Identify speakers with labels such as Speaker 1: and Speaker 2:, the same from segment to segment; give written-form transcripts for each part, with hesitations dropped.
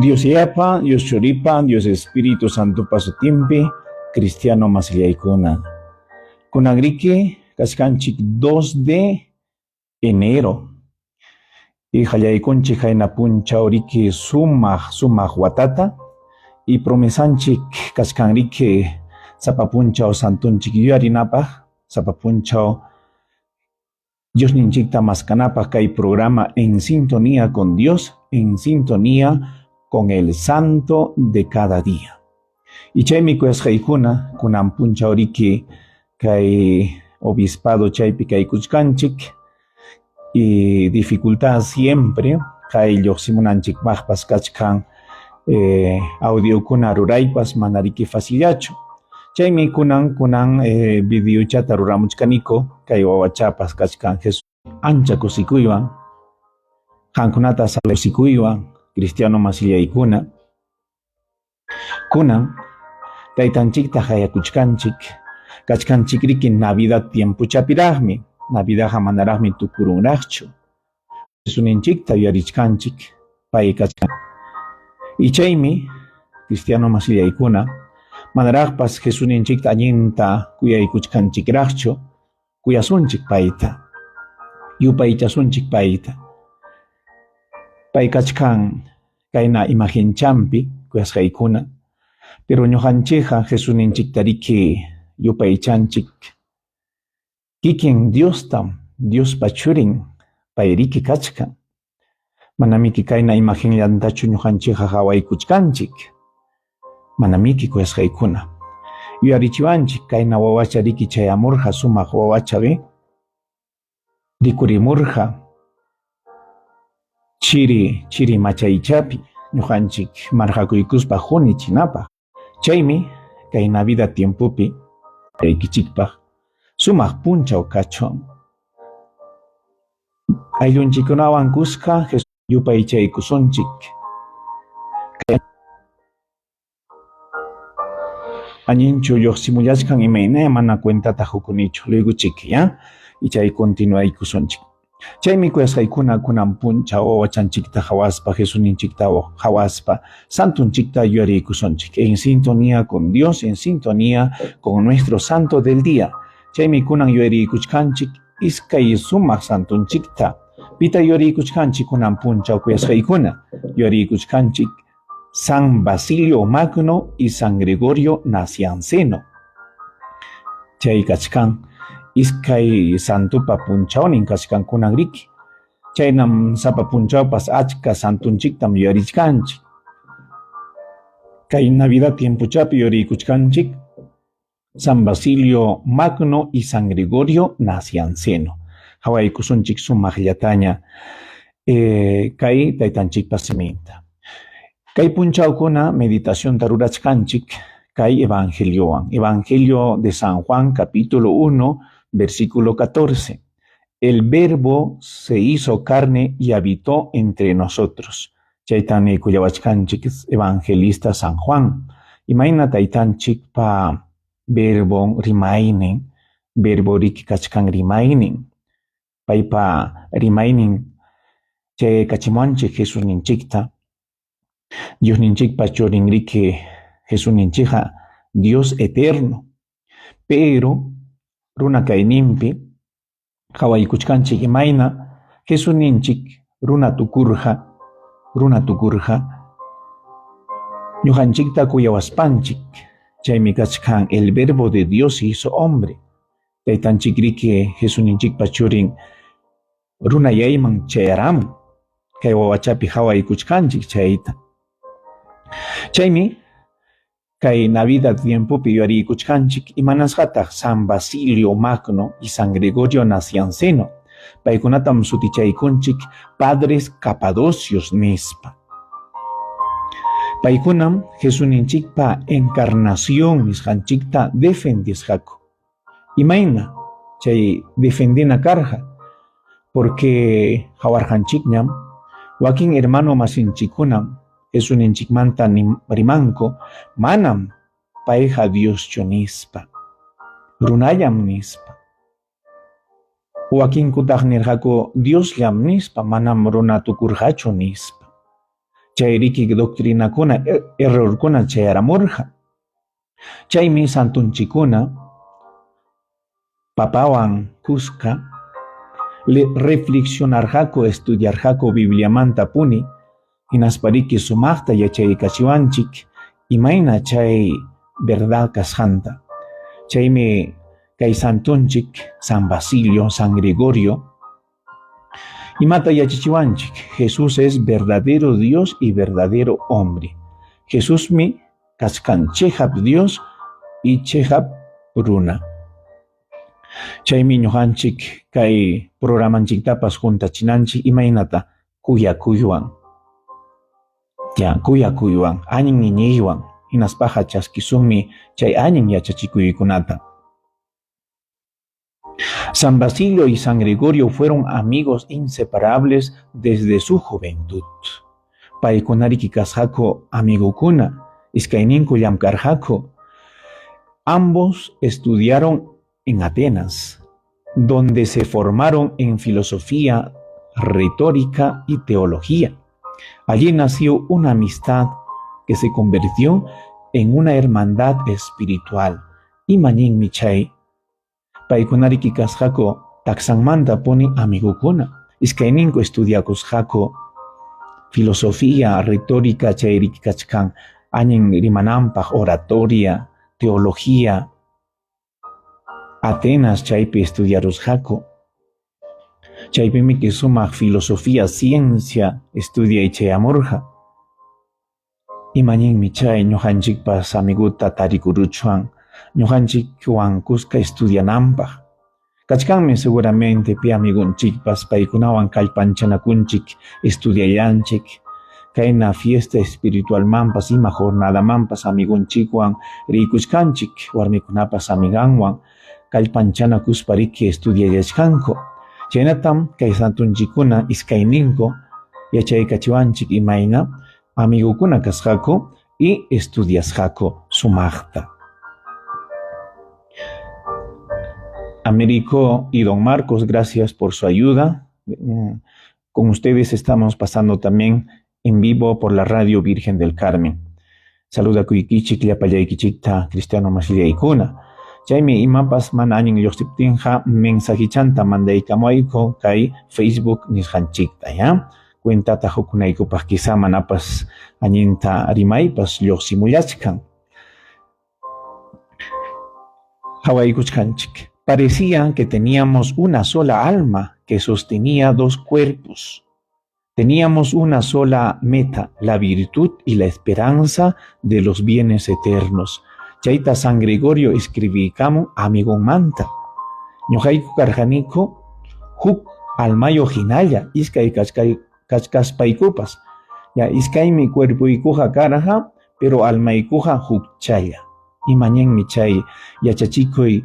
Speaker 1: Dios Yapa, Dios Choripa, Dios Espíritu Santo Pasotimpe, Cristiano Masiliaikuna. Kunagrique, Cascanchic 2 de enero. Y Jayaicunchi Jaina Puncha Orique Sumaj Watata. Y Promesanchic Cascanrique Zapapuncha o Santunchic Yuarinapa, Zapapuncha o Dios Ninchicta Mascanapa, que hay programa En Sintonía con Dios, en sintonía con el santo de cada día. Y chaymi kuesjaykuna kunan puncha oriki kay obispado chaypi kay kuchkanchik y dificultad siempre kay lluqsimunanchik majpas kachkan audio kuna ruraypas manariki facillacho. Chaymi kunan video chata ruramuchkaniko kay wawachapas kachkan Jesús ancha kusikuywan hankunata salusikuywan Cristiano Masiliaikuna kunan taytanchikta hayakuchkanchik kachkanchik riki Navidad tiempo chapiraqmi Navidad hamanaraqmi tukurunraqchu Jesuninchikta yarichkanchik pay kachkan y chaymi Cristiano Masiliaikuna manaraqpas Jesuninchikta allinta kuyaykuchkanchikraqchu kuyasunchik payta yupaychasunchik payta pay kachkan kayna imagenchampi kuyasqaykuna pero ñuqanchikqa Jesuninchikta riki yupaychanchik kikin Diospa churin pay riki kachkan manamiki kayna imagenllantachu ñuqanchikqa hawaykuchkanchik manamiki kuyasqaykuna yuyarichiwanchik kayna wawacha riki chayamurqa sumaq wawacha rikurimurqa chiri machaychapi ñuqanchik marqakuykuspa hunichinapaq chaymi kay Navidad tiempopi kaykichikpaq sumaq punchaw kachun ayllunchikunawan kusqa yupaychaykusunchik añinchu lluqsimullachkan imaynaya mana cuentata hukunichu lueguchik ya y chay continuaykusunchik chaymi kuyasqaykuna kunan puncha wawachanchikta hawaspa Jesuninchikta hawaspa santunchikta yuyariykusunchik en sintonía con Dios, en sintonía con nuestro santo del día chaymi kunan yuyariykuchkanchik iskay sumaq santunchikta pita yuyariykuchkanchik kunan puncha kuyasqaykuna yuyariykuchkanchik San Basilio Magno y San Gregorio Nacianceno chay kachkan iskay santupa punchawnin kachkan kunan riki chaynam sapa punchawpas achka santunchiktam yuyarichkanchik kay Navidad tiempochapi yuyariykuchkanchik San Basilio Magno y San Gregorio Nacianceno hawaykusunchik sumaqllataña kay taytanchikpa siminta kay punchawkuna meditacionta rurachkanchik kay Evangelio de San Juan capítulo 1 versículo 14. El verbo se hizo carne y habitó entre nosotros. Chaitani kuyawachkanchik evangelista San Juan. Imayna taytanchik pa verbo rimaynin, verbo rikikachkan rimaynin. Paypa rimaynin chay kachimanchik Jesuninchikta. Dios ninchikpa churin riki Jesuninchikqa Dios eterno. Pero runa kayninpi hawaykuchkanchik imayna Jesuninchik runa tukurqa ñuqanchikta kuyawaspanchik chaymi kachkan el verbo de Dios hizo hombre taytanchik riki Jesuninchikpa churin runa yayman chayaramun kay wawachapi hawaykuchkanchik chayta chaymi kay Navidad tiempopi yuyariykuchkanchik imanasqataq San Basilio Magno y San Gregorio Nacianceno paykunatam sutichaykunchik padres capadocios nispa paykunam Jesuninchikpa encarnación nisqanchikta defendisqaku imayna chay defendina karqa porque hawarhanchikñam wakin hermano masinchikunan Jesuninchikmanta rimanko manam payqa Dioschu nispa, runallam nispa. Wakinkutaq nirqaku Diosllam nispa, manam runa tukurqachu nispa. Chay rikik doctrinakuna errorkuna chayaramurqa. Chaymi santunchikuna papawan kusqa reflexionarqaku, estudiarqaku Bibliamanta puni, hinaspariki sumaqta yachaykasiwanchik imayna chay verdad kasqanta. Chaymi kay santunchik San Basilio, San Gregorio imata yachachiwanchik: Jesús es verdadero Dios y verdadero hombre. Jesúsmi kasqan chejab Dios y chejab runa. Chaymi ñuqanchik kay programanchiktapas juntachinanchik imaynata kuyakuywan, kuyakuywan, allin ñiñiywan, hinaspaqa chaskisunmi chay allin yachachikuykunata. San Basilio y San Gregorio fueron amigos inseparables desde su juventud. Paykunariki kasqaku amigukuna, iskayninku llamkarqaku. Ambos estudiaron en Atenas, donde se formaron en filosofía, retórica y teología. Allí nació una amistad que se convirtió en una hermandad espiritual. Imanin michay, paykunariki kasqaku taksanmanta puni amigukuna, iskayninku estudiakusqaku filosofía, retórica chayriki kachkan, allin rimananpaq oratoria, teología. Atenas chaypi estudiarusqaku. Chaypimi sumaq filosofía, ciencia estudiaychayamurqa. Imaninmi chay ñuqanchikpas amiguta tarikuruchuan, ñuqanchikwan kusqa estudiananpaq. Kachkanmi seguramente pi amigunchikpas paykunawan kallpanchanakunchik, estudiallanchik. Kayna fiesta espiritualmanpas ima jornadamanpas amigunchikwan rikuchkanchik, warmikunapas amiganwan kallpanchanakuspariki estudiallachkanku. Chaynatam kay santunchikuna iskayninku yachaykachiwanchik imayna amigukuna kasqaku y estudiasqaku sumaqta. Américo y don Marcos, gracias por su ayuda. Con ustedes estamos pasando también en vivo por la Radio Virgen del Carmen. Saluda kuykichik llapallaykichikta Cristiano Masiliaykuna. Chaymi imapas mana allin lluqsiptinqa mensajichanta mandaykamuayku kay Facebook nisqanchikta, ya. Cuentata hukunaykupaq quizá manapas allinta rimaypas lluqsimullachkan. Hawaykuchkanchik. Parecía que teníamos una sola alma que sostenía dos cuerpos. Teníamos una sola meta, la virtud y la esperanza de los bienes eternos. Chayta San Gregorio escribikamu amigunmanta. Ñuqayku karqaniku huk almayo hinalla iskay kachkaspaykupas. Ya iskaymi cuerpuykuqa karqa, pero almaykuqa hukchalla. Imañanmi chay yachachikuy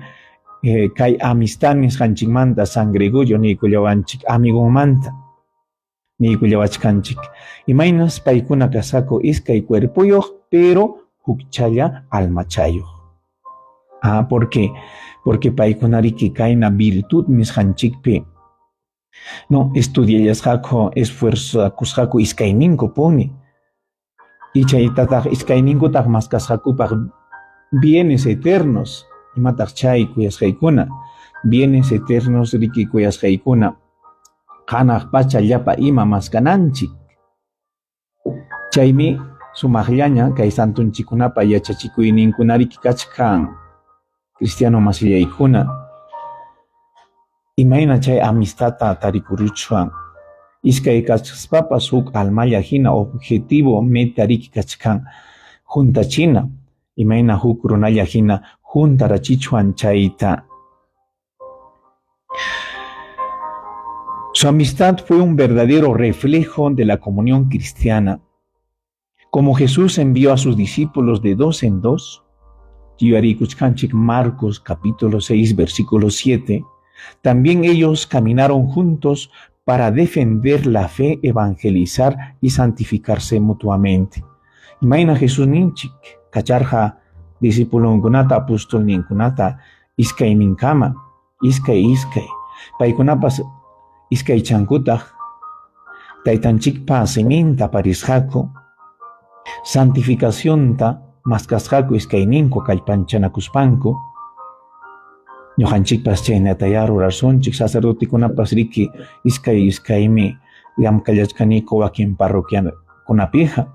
Speaker 1: kay amistad nisqanchikmanta San Gregorio niykullawanchik amigunmanta. Niykullawachkanchik. Imaynas paykuna kasqaku iskay cuerpuyuq, pero hukchalla almachayuq. ¿Por qué? Porque paykunariki kayna virtud nisqanchikpi no estudiallasqaku, esfuerzakusqaku iskayninku puni. Y chaytataq iskayninkutaq maskasqakupaq bienes eternos. Imataq chay kuyasqaykuna, bienes eternos riki kuyasqaykuna hanaq pacha llapa ima maskananchik. Chaymi sumaqllaña kay santunchikunapa yachachikuyninkunariki kachkan Cristiano Masiliaykuna. Imayna chay amistata tarikuruchuan. Iskay kachkaspapas huk almalla hina objetivo meta riki kachkan juntachina. Imayna huk runalla hina juntarachichuan chayta. Su amistad fue un verdadero reflejo de la comunión cristiana. Como Jesús envió a sus discípulos de dos en dos, Marcos capítulo 6, versículo 7, También ellos caminaron juntos para defender la fe, evangelizar y santificarse mutuamente. Imagina Jesús ninchik, kacharja discipulunkunata, apóstol ninkunata, iskay ninkama, iskay, paykunapas iskay chankutaj, taytanchikpa seminta parisqaku, santificacionta maskasqaku iskay ninku kallpanchanakuspanku, ñuqanchikpas chaynata rurarsunchik, sacerdotikunapas riki iskaymi llamkallachkaniku wakin parroquiakunapija.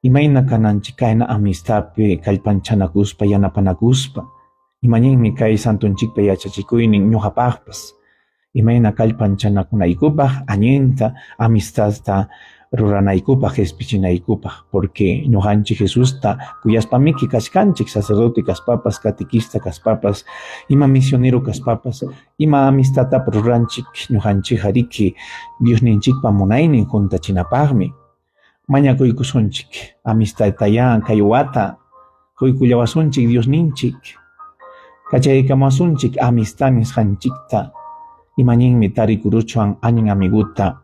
Speaker 1: Imayna kananchik kayna amistadpi kallpanchanakuspa yanapanakuspa, imañinmi kay santunchikpa yachachikuynin ñuqapaqpas, imayna kallpanchanakunaykupaj añinta amistadta ruranaykupaj, espichinaykupak, porque ñuqanchik Jesusta kuyaspamiki kachkanchik, sacerdote kaspapas, catequista kaspapas, ima misionero kaspapas, ima amistadta ruranchik ñuqanchik riki Diosninchikpa munaynin juntachinapaqmi. Mañakuykusunchik amistadtaya kay wata quykullawasunchik Diosninchik, kachaykamusunchik amistad nisqanchikta, imañinmi tarikuruchuan añin amiguta,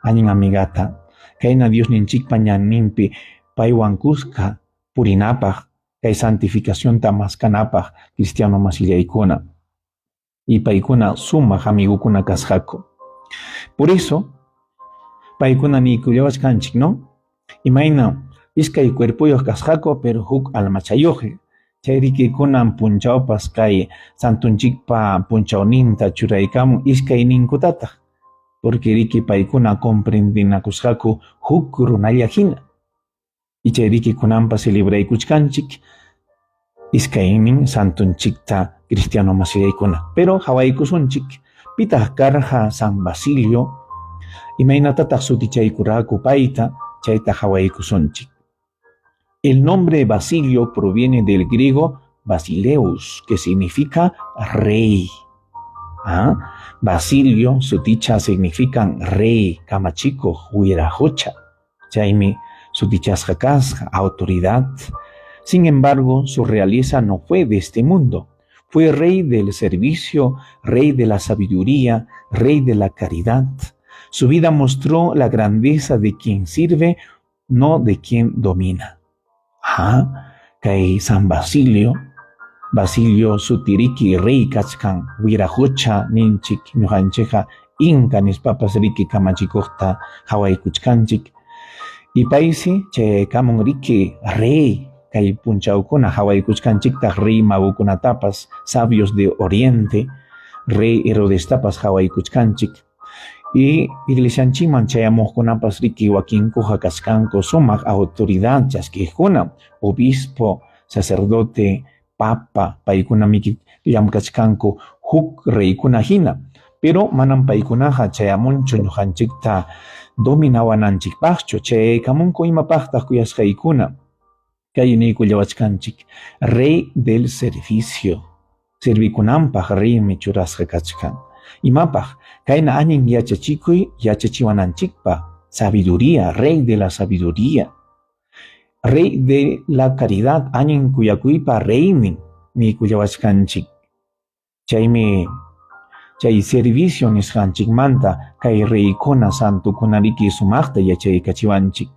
Speaker 1: añin amigata, kayna Diosninchikpa ñanninpi paywan kuska purinapaq, kay santificacionta maskanapaq cristiano masillaykuna, y paykuna sumaq amigukuna kasqaku. Por eso paykuna niykullawachkanchik, no? Imayna iskay cuerpuyuq kasqaku pero huk almachayuqmi. Chay rikikunan punchawpas kay santunchikpa punchawninta churaykamun iskay ninkutataq, porque riki paykuna comprendinakusqaku huk runalla hina. Y chay rikikunanpas celebraykuchkanchik iskaynin santunchikta cristiano masillaykuna. Pero hawaykusunchik pitaq karqa San Basilio, imaynatataq sutichaykuraku payta, chayta hawaykusunchik. El nombre Basilio proviene del griego Basileus, que significa rey. Basilio, suticha significan rey, kamachiko, huirajocha. Chaymi sutichasqa kasqa, autoridad. Sin embargo, su realeza no fue de este mundo. Fue rey del servicio, rey de la sabiduría, rey de la caridad. Su vida mostró la grandeza de quien sirve, no de quien domina. Kay San Basilio sutiriki rey kachkan, wirajucha ninchik ñuqanchikqa inca nispapas riki kamachikuqta hawaykuchkanchik. Y paysi chaykamun riki rey kay punchawkuna hawaykuchkanchiktaq rey magukunatapas, sabios de Oriente, rey Herodestapas hawaykuchkanchik. Y iglesianchiman chayamuqkunapas riki wakinkuqa kaskanku sumaq autoridad chaskijkuna, obispo, sacerdote, papa, paykunamiki llamkachkanku huk reykuna hina. Pero manan paykunaqa chayamunchu ñuqanchikta dominawananchikpaqchu, chaykamunku imapaqtaq kuyasqaykuna. Kay niykullawachkanchik rey del servicio, servikunanpaq reymi churasqa kachkan. Imapaq kayna añin yachachikuy yachachiwananchikpaq, sabiduría, rey de la sabiduría, rey de la caridad, añin kuyakuypa reynin niykullawachkanchik. Chaymi chay servicio nisqanchikmanta kay reykuna santukuna riki sumaqta yachaykachiwanchik.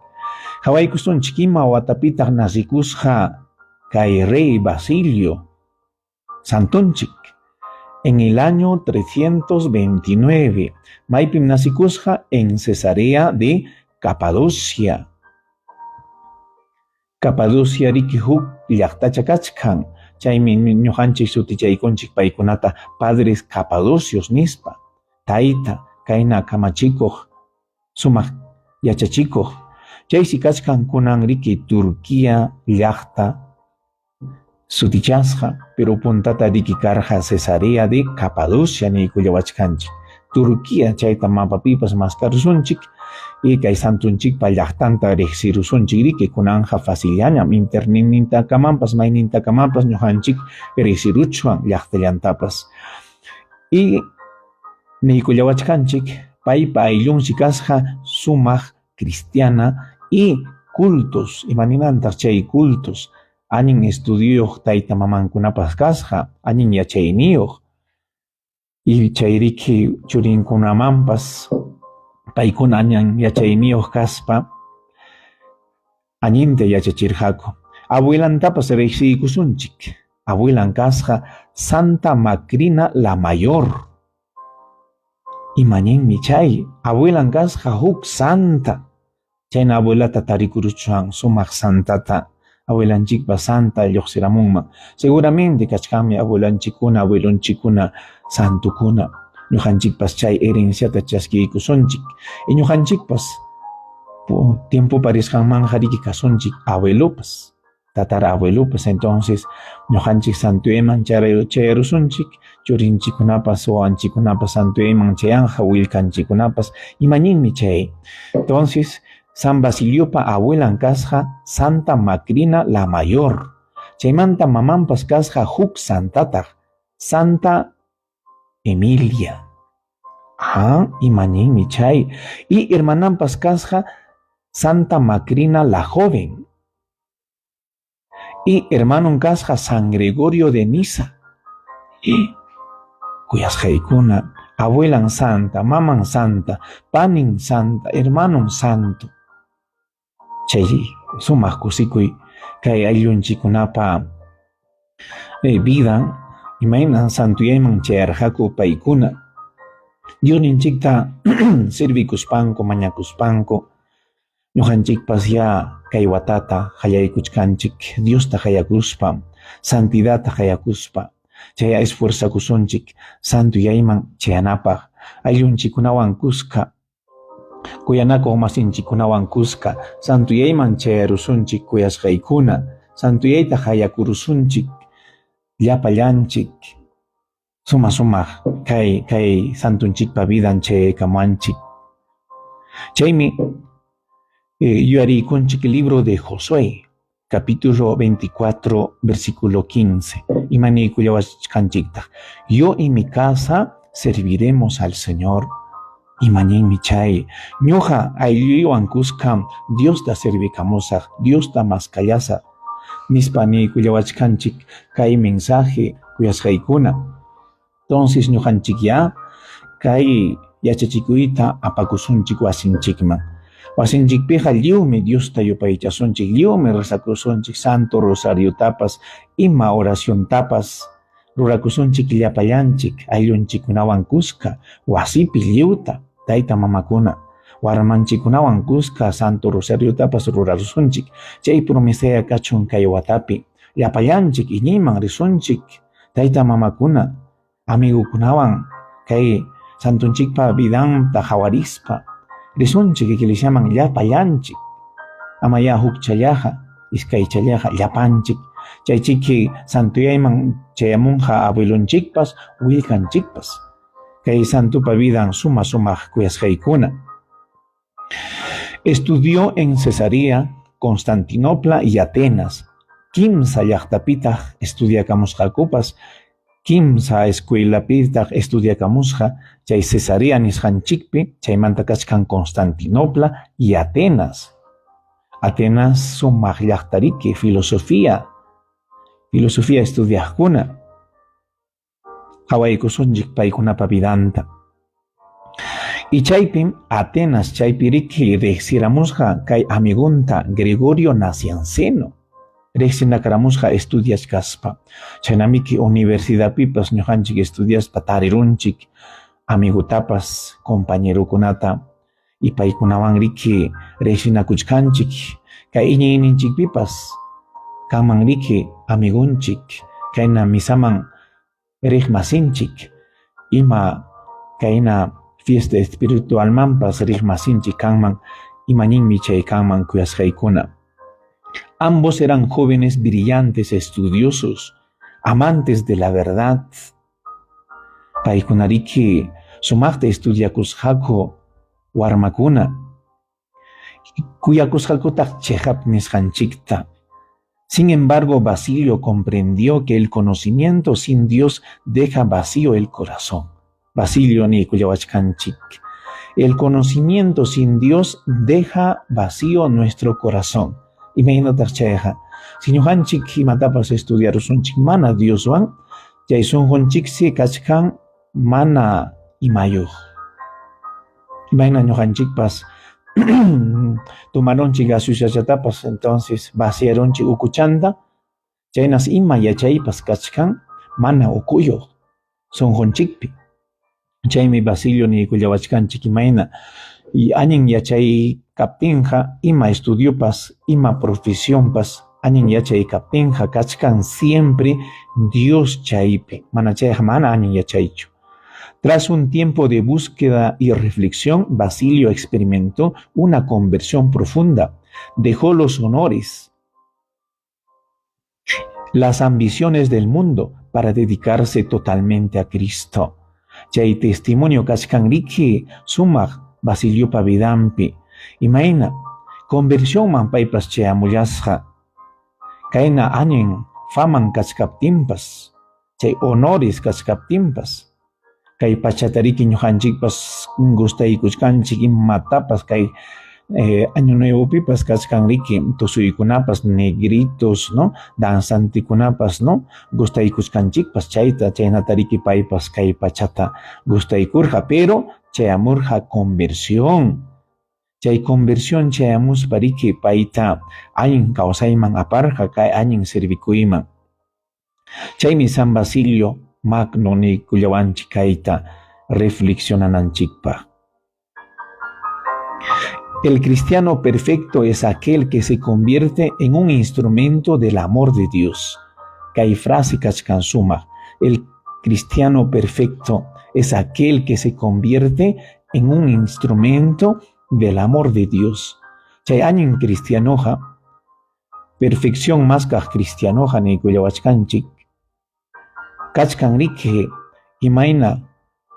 Speaker 1: Hawaykusunchik ima watapitaq nasikusqa kay rey Basilio santunchik en el año 329. Maypim nasikusqa en Cesarea de Capadocia. Capadocia riki huk llaqtacha kachkan. Chaymi ñuqanchik sutichaykunchik paykunata padres Capadocios nispa. Tayta kayna kamachikuq sumaq yachachikuq. Chaysi kachkan kunan riki Turquía llaqta sutichasqa, pero puntata riki karqa Cesarea de Capadocia niykullawachkanchik. Turquía chayta mapapipas maskarsunchik, y kay santunchikpa llaqtanta riqsirusunchik riki kunanja faciliañam internintakamanpas maynintakamanpas ñuqanchik riqsiruchuan llaqtallantapas. Y niykullawachkanchik paypa ayllunsi kasqa sumaq cristiana y cultos, imaninantaq chay cultos, añin estudiuq tayta mamankunapas kasqa, añin yachayniyuq. y chayriki churinkunamanpas paykuna añan yachayniyuq kaspa añinte yachachirqaku. Abuelantapas riqsiykusunchik. Abuelan kasqa Santa Macrina la Mayor. Imañinmi chay, abuelan kasqa huk santa. Chayna abuelata tarikuruchuan sumaq santata, abuelanchikpa santa lluqsiramunman. Seguramente kachkanmi abuelanchikkuna, abuelunchikkuna santukuna. Ñuqanchikpas chay herenciata chaskiykusunchik. Y ñuqanchikpas tiempo parisqanmanja riki kasunchik abuelopas, tatara abuelopas. Entonces ñuqanchik santueman chayarusunchik, churinchikunapas wawanchikunapas santueman chayanja willkanchikunapas imañinmi chay. Entonces San Basiliopa abuelan kasqa Santa Macrina la Mayor. Chaymanta mamanpas kasqa huk santata, Santa Emilia. Imañinmi chay. Y hermanampas kasqa Santa Macrina la Joven. Y hermanon kasqa San Gregorio de Niza. Kuyasqaykuna, abuelan santa, maman santa, panin santa, hermanon santo. Chay sumaq kusikuy kay ayllunchikunapa vida imayna santuyayman chayarqaku paykuna. Diosninchikta sirvikuspanku, mañakuspanku, ñuqanchikpas ya kay watata qallaykuchkanchik, Diosta qayakuspa, santidadta qayakuspa, chay esfuerzakusunchik santuyayman chayanapaq, ayllunchikunawan kuska, kuyanakuq masinchikunawan kuska, santuyayman chayarusunchik kuyasqaykuna, santuyayta qayakurusunchik, llapallanchik, sumaq kay santunchikpa vidan chayaykamanchik. Chaymi yuyariykunchik libro de Josué, capítulo 24, versículo 15. Imaniykullawachkanchiktaq. Yo y mi casa serviremos al Señor. Imañinmi chay. Ñuqa aylluywan kuska Diosta servikamusaq, Diosta maskallasa. Nispaniykullawachkanchik kay mensaje kuyasqaykuna. Entonces ñuqanchik ya kay yachachikuyta apakusunchik wasinchikman. Wasinchikpiqa lliwmi Diosta yupaychasunchik, lliwmi rezakusunchik Santo Rosariotapas, ima oraciontapas rurakusunchik llapallanchik, ayllunchikunawan kuska, wasipi lliwta, tayta mamakuna, warmanchikunawan kuska Santo Rosariotapas rurarusunchik. Chay promesaya kachun kay watapi, llapallanchik iñiyman risunchik, tayta mamakuna, amigukunawan kay santunchikpa vidanta hawarispa, risunchik iglesiaman llapallanchik. Amaya huk chayaja, iskay chayaja llapanchik, chaychiki santuyayman chayamunja abuelunchikpas, willkanchikpas. Kay santupa vidan sumaq kuyasqaykuna. Estudió en Cesarea, Constantinopla y Atenas. Kimsa llaqtapitaq estudiakamusqakupas, kimsa escuelapitaq estudiakamusqa, chay Cesarea nisqanchikpi, chaymanta kachkan Constantinopla y Atenas. Atenas sumaq llaqtariki filosofía estudiaqkuna. Qawaykusunchik paykunapa vidanta. Y chaypim Atenas chaypiriki riqsiramusqa kay amigunta Gregorio Nacianceno. Riqsinakaramusqa estudias kaspa. Chaynamiki universidadpipas ñuqanchik estudiaspa tarirunchik amigutapas, compañerokunata, y paykunawan riki riqsinakuchkanchik. Kay iñiyninchikpipas kanman riki amigunchik, kayna misaman riqmasinchik, ima kayna fiesta espiritualmanpas riqmasinchik kanman, imañinmi chay kanman kuyasqaykuna. Ambos eran jóvenes brillantes, estudiosos, amantes de la verdad. Paykunariki sumaqta estudiakusqaku warmakuna, kuyakusqakutaq chejap nisqanchikta. Sin embargo, Basilio comprendió que el conocimiento sin Dios deja vacío el corazón. Basilio ni kuyawachkanchik. El conocimiento sin Dios deja vacío nuestro corazón. Imaynataq chayqa, si ñuqanchik imatapas estudiarusunchik mana Dioswan, chay sunqunchiksi kachkan mana imayuq. Imayna ñuqanchikpas tomaronchik gaseosallatapas entonces vaciaronchik ukuchanta, chaynas ima yachaypas kachkan mana ukuyuq sunqunchikpi. Chaymi Basilio niykullawachkanchik imayna y allin yachay kaptinqa ima estudiopas, ima profesionpas allin yachay kaptinqa kachkan siempre Dios chaypi, mana chayqa mana allin yachaychu. Tras un tiempo de búsqueda y reflexión, Basilio experimentó una conversión profunda. Dejó los honores, las ambiciones del mundo para dedicarse totalmente a Cristo. Chay testimonio kachkan riki sumaq Basilio Pavidampi. Imayna, conversión man paypas chayamullasqa. Kayna allin faman kachkaptinpas, chay honores kachkaptinpas. Kay pachatariki ñuqanchikpas gustaykuchkanchik imatapas kay año nuevopipas kachkanriki tusuykunapas negritos, no, danzantikunapas, no, gustaykuchkanchikpas chayta chaynatariki paypas kay pachata gustaykurqa, pero chayamurqa conversión. Chay conversión chayamuspariki payta allin kawsayman aparqa kay allin servikuyman. Chaymi San Basilio Magno niykullawanchik kayta reflexionananchikpaq. El cristiano perfecto es aquel que se convierte en un instrumento del amor de Dios. Kay frase kachkan sumaq. El cristiano perfecto es aquel que se convierte en un instrumento del amor de Dios. Chay allin cristianoja, perfección más kaq cristianoja niykullawachkanchik. Kachkanriki imayna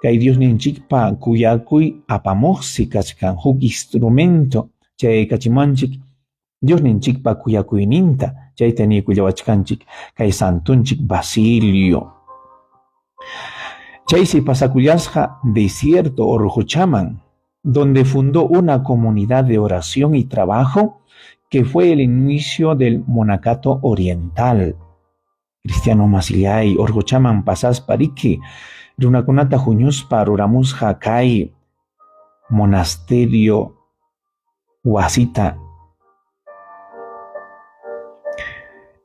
Speaker 1: kay Dios ninchikpa kuyakuy apamuqsi kachkan huk instrumento chay kachimanchik Dios ninchikpa kuyakuyninta chayta niykullawachkanchik kay santunchik Basilio. Chaysi pasakullasqa desierto Orjuchaman, donde fundó una comunidad de oración y trabajo que fue el inicio del monacato oriental. Cristiano Masillay Orjuchaman pasaspariki runakunata huñuspa ruramusqa kay monasterio wasita.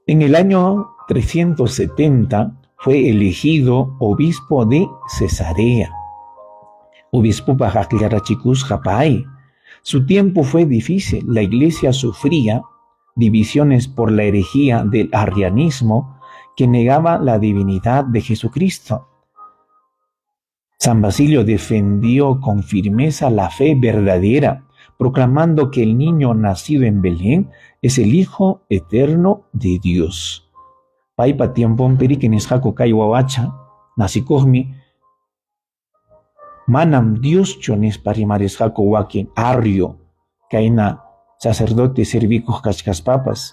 Speaker 1: En el año 370 fue elegido obispo de Cesarea. Obispo paqaqllarachikusqa pay. Su tiempo fue difícil. La iglesia sufría divisiones por la herejía del arrianismo que negaba la divinidad de Jesucristo. San Basilio defendió con firmeza la fe verdadera, proclamando que el niño nacido en Belén es el Hijo eterno de Dios. Paypa tiempon perikinisqaku kay wawacha nasikuqmi manam Dioschu nispa rimarisqaku wakin arrio kayna sacerdote servikuq kachkaspapas.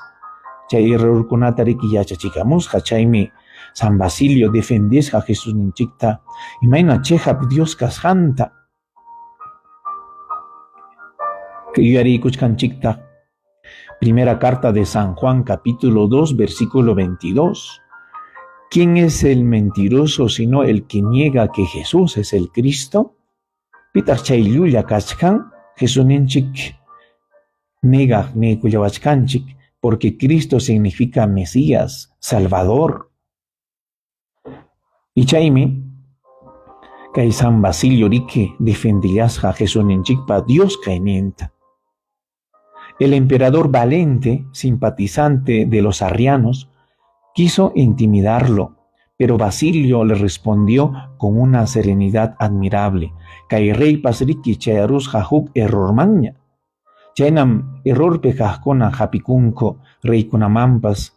Speaker 1: Chay errorkunata riki yachachikamusqa, chaymi San Basilio defendisqa Jesús ninchikta imayna chayhap Dios kasqanta yuyariykuchkanchikta. Primera carta de San Juan, capítulo 2, versículo 22. ¿Quién es el mentiroso sino el que niega que Jesús es el Cristo? Pitaq chay llulla kachkan Jesús ninchik negaq niykullawachkanchik, porque Cristo significa Mesías, Salvador. Y chaymi kay San Basilio riki defendillasqa Jesús ninchikpa Dios kayninta. El emperador Valente, simpatizante de los arrianos, quiso intimidarlo, pero Basilio le respondió con una serenidad admirable. Kay reypas riki chayarusqa huk errormanña. Chaynam errorpe kaqkuna hapikunku reykunamampas,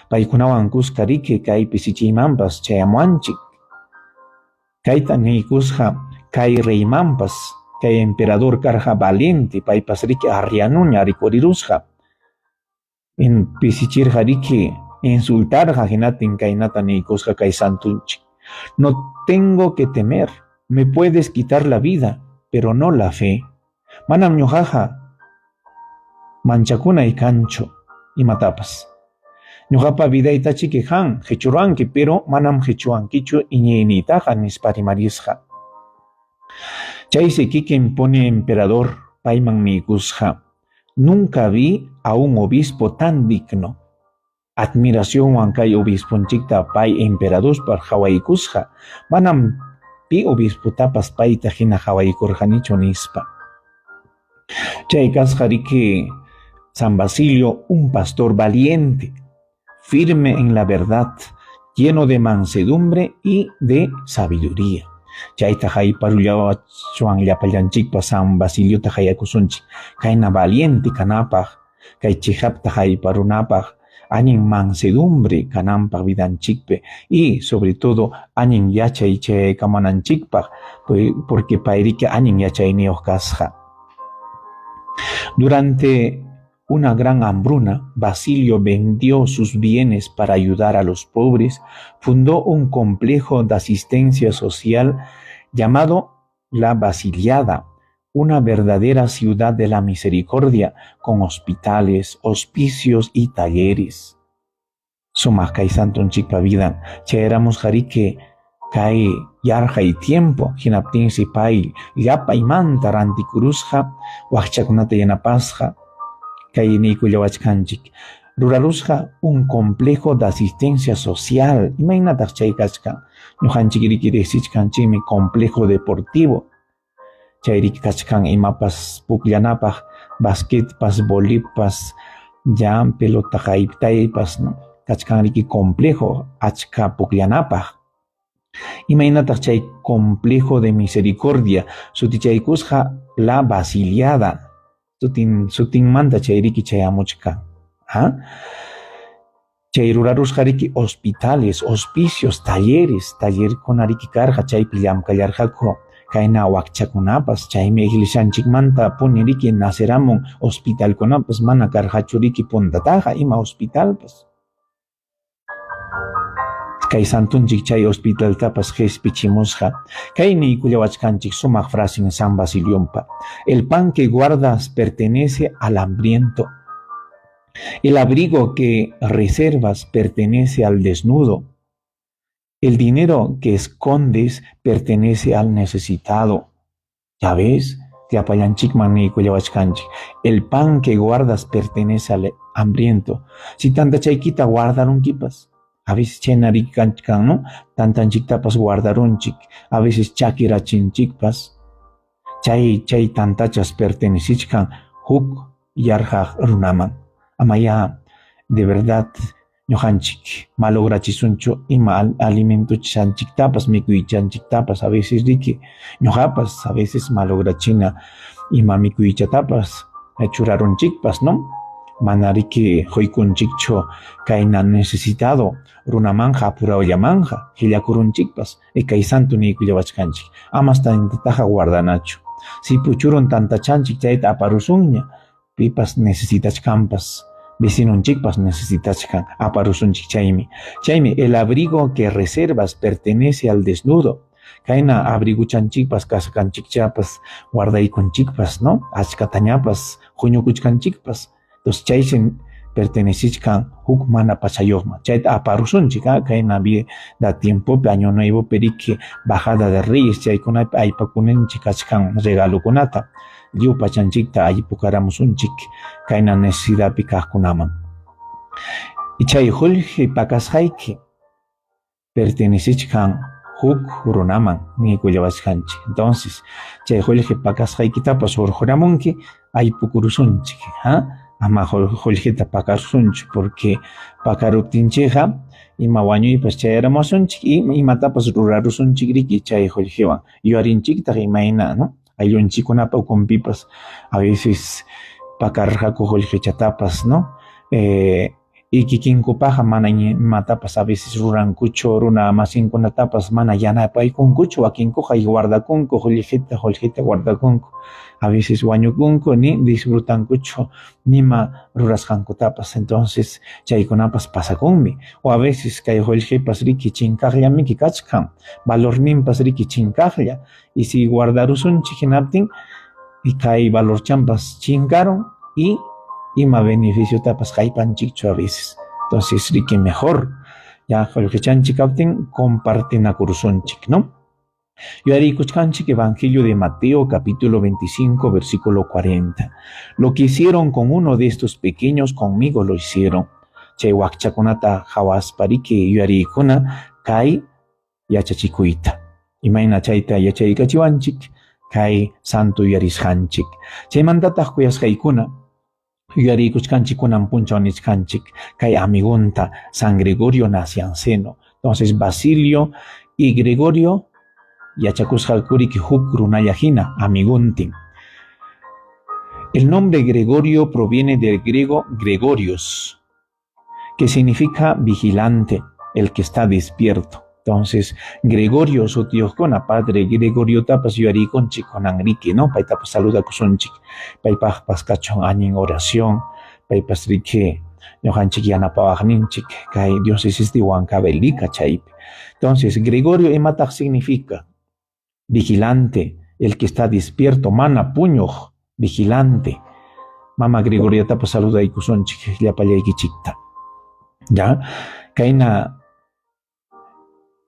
Speaker 1: paykunawan kusqa riki kay pisichiymanpas chayamuanchik. Kayta niykusqa kay reymanpas kay emperador karqa Valente, paypas riki arrianuña rikurirusqa. En pisichirqa riki insultarqa hinatin kaynata niykusqa kay santunchik. No tengo que temer, me puedes quitar la vida, pero no la fe. Manam ñuqaqa manchakunay kanchu imatapas. Ñuqapa vidayta chikihan, hechuranki, pero manam hechuankichu iñiynitaqa nisparimarisqa. Chaysi kikin pone emperador payman nikusqa. Nunca vi a un obispo tan digno. Admiración kay obisponchikta pay emperadorspaq hawaykusqa. Manam pi obisputapas payta hina hawaykurqanichu nispa. Chay kasqa riki San Basilio, un pastor valiente, firme en la verdad, lleno de mansedumbre y de sabiduría. Chayta hayparullawachuan llapallanchikpa San Basilio hayakusunchik. Kayna valiente kanapaq, kay chihapta hayparunapaq, anin mansedumbre kananpaq vidanchikpe y sobre todo anin yachay chaykamananchikpaq, porque payrika anin yachayniyuq kasqa. Durante una gran hambruna, Basilio vendió sus bienes para ayudar a los pobres, fundó un complejo de asistencia social llamado La Basiliada, una verdadera ciudad de la misericordia con hospitales, hospicios y talleres. Sumaq kay santunchikpa vidan, chayramos jarike kay yarqa y tiempo, hinaptinsi pay llapaymanta rantikurusqa, waqchakunata yanapasqa, kay niykullawachkanchik. Rurarusqa un complejo de asistencia social. Imaynataq chay kachkan. Ñuqanchik riki riqsichkanchikmi complejo deportivo. Chay riki kachkan imapas pukllanapaq, basquetpas, volipas, ya pelota haytaypas, ¿no? Kachkan riki complejo achka pukllanapaq. Imaynataq chay complejo de misericordia sutichaykusqa La Basiliada. Sutinmanta chay riki chayamuchka. Chay rurarusqa riki hospitales, hospicios, taller kunariki karqa chaypi llamkallarqaku kayna waqchakunapas, chaymi iglesianchikmanta puni riki naceramun hospitalkunapas mana karqachu riki puntataqa ima hospitalpas. Kay santunchik chay hospitaltapas qhispichimusqa. Kay niykullawachkanchik sumaq frase en San Basiliompa. El pan que guardas pertenece al hambriento. El abrigo que reservas pertenece al desnudo. El dinero que escondes pertenece al necesitado. ¿Ya ves? El pan que guardas pertenece al hambriento. Si tanta chaykita guardaron kipas. A veces chenarikanchkan, ¿no? Tantanchiktapas guardarunchik. A veces chakirachinchikpas. Chay tantachas pertenecichkan huk yarhaq runaman. Amaya, de verdad, ñuqanchik malograchisunchu ima alimento chanchiktapas, mikuychanchiktapas, a veces riki ñuqapas, a veces malograchina ima mikuychatapas, churarunchikpas, ¿no? Mana riki huykunchikchu kayna necesitado runamanja apurawllamanja hillakurunchikpas, kay santu niykullawachkanchik, amas tantataqa guardanachu. Si puchurun tantachanchik chayta aparusunña, pipas necesitachkanpas, vecinunchikpas necesitachkan aparusunchik chaymi. Chaymi el abrigo que reservas pertenece al desnudo. Kayna abriguchanchikpas kasqanchikchapas guardaykunchikpas, ¿no? Achkatañapas huñukuchkanchikpas. Entonces chaysin pertenecichkan huk mana pachayuqman. Chayta aparusunchik, kayna vida tiempopi año nuevo periki bajada de Reyes chaykunapi aypakunanchik kachkan regalukunata. Lliw pachanchikta allipukaramusunchik kayna necesidadpi kaqkunaman. Y chay Julge pakasqayki pertenecichkan huk runaman niykullawachkanchik. Entonces chay Julge pakasqaykitapas hurquramunki aypukurusunchik, ama Julgeta pakarusunchik, porque pakaruptinchikqa ima wañuypas chayaramusunchik y imatapas rurarusunchik riki chay Julgewan yuyarinchiktaq imayna, ¿no? Ayllunchikunapa ukunpipas a veces pakarqaku Julgechatapas, ¿no? Y kikinkupaqa mana imatapas a veces rurankuchu, runa masinkunatapas mana yanapaykunkuchu, wakinkuqa guardakunku Julgeta guardakunku. A veces wañukunku ni disfrutankuchu nima rurasqankutapas. Entonces chaykunapas pasakunmi. O a veces kay Julgepas riki chinkaqllamiki kachkan, valorninpas riki chinkaqlla. Y si guardarusunchik hinaptin, y kay valorchampas chinkaron y ima beneficio tapas haypanchikchu a veces. Entonces, rique mejor. Ya, lo que chanchi capten, comparten a cursunchik, ¿no? Yo haré escuchanchik Evangelio de Mateo, capítulo 25, versículo 40. Lo que hicieron con uno de estos pequeños, conmigo lo hicieron. Chay wakchakunata hawaspariki yuyarikuna kai yachachikuita. Imayna chayta yachaykachiwanchik kai santo yuyarisqanchik. Chaymantataq kuyasqaykuna yuyarikuchkanchikunan punchaw nisqanchik kai amigunta San Gregorio Nacianceno. Entonces Basilio y Gregorio yachakusqakuriki huk runalla hina amiguntin. El nombre Gregorio proviene del griego Gregorios, que significa vigilante, el que está despierto. Entonces, Gregorio sutiojkona, padre Gregorio tapas yuarikonchik konanriki, ¿no? Paitapas saluda kusonchik, paipas paskachon añen oración, paipas rike, yohanchik yanapawagninchik, kai Dios existe huancabelica chaipe. Entonces, Gregorio ematak significa vigilante, el que está despierto, mana puñoj, vigilante. Mama Gregorio tapas saluda y kusonchik, yapallaykichikta. ¿Ya? Kaina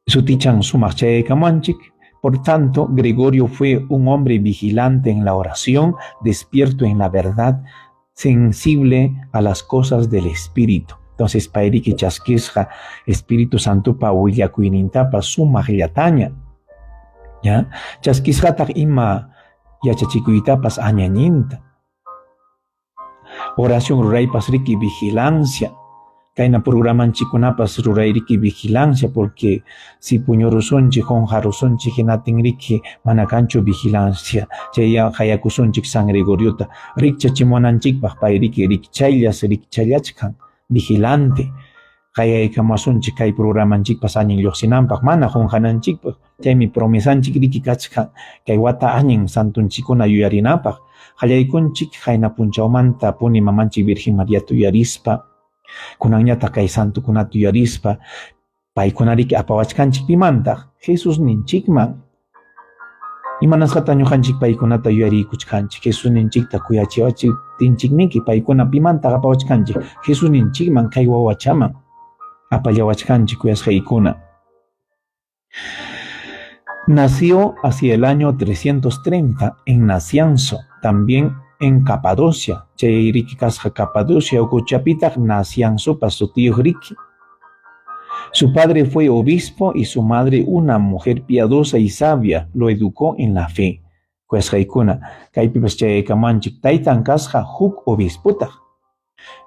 Speaker 1: sutichan sumarche kamanchik. Por tanto, Gregorio fue un hombre vigilante en la oración, despierto en la verdad, sensible a las cosas del Espíritu. Entonces, pairiki chasquisja, Espíritu Santo pa huillacuinintapa sumajllataña. ¿Ya? Chasquisja tak ima yachachikuitapas añañinta. Oración ruraypas riki vigilancia. Kaina programan chikunapas rurayriki vigilancia, porque si puñorusonchik, honjarusonchik, hinatinriki manacancho vigilancia. Chaya hayakusonchik San Gregoriota, rikchachimonanchikpaj payriki rikchayas rikchayachkan, vigilante. Hayaykamasonchik kay programanchikpas añin lluqsinanpaj, mana honjananchikpaj. Chaymi promesanchik riki kachkan, kay wata añin santunchikuna yuyarinapaj. Hayaykunchik hayna punchawmanta puni mamanchik Virgen María tuyarispa, kunanñata kay santukunata yuyarispa, paykunariki apawachkanchik pimanta Jesús ninchikman. Imanasqata ñuqanchik paykunata yuyarikuchkanchik, Jesús ninchikta kuyachiwachiptinchikniki paykuna pimanta apawachkanchik, Jesús ninchikman kay wawachaman apallawachkanchik kuyasqaykuna. Nació hacia el año 330 en Nacianzo, también en Capadocia. Chay riki kasqa Capadocia ukuchapitaq Nacianzopas sutiyuq riki. Su padre fue obispo y su madre una mujer piadosa y sabia. Lo educó en la fe. Kuesqaykuna, kaypipas chayaykamanchik taytan kasqa huk obisputaq.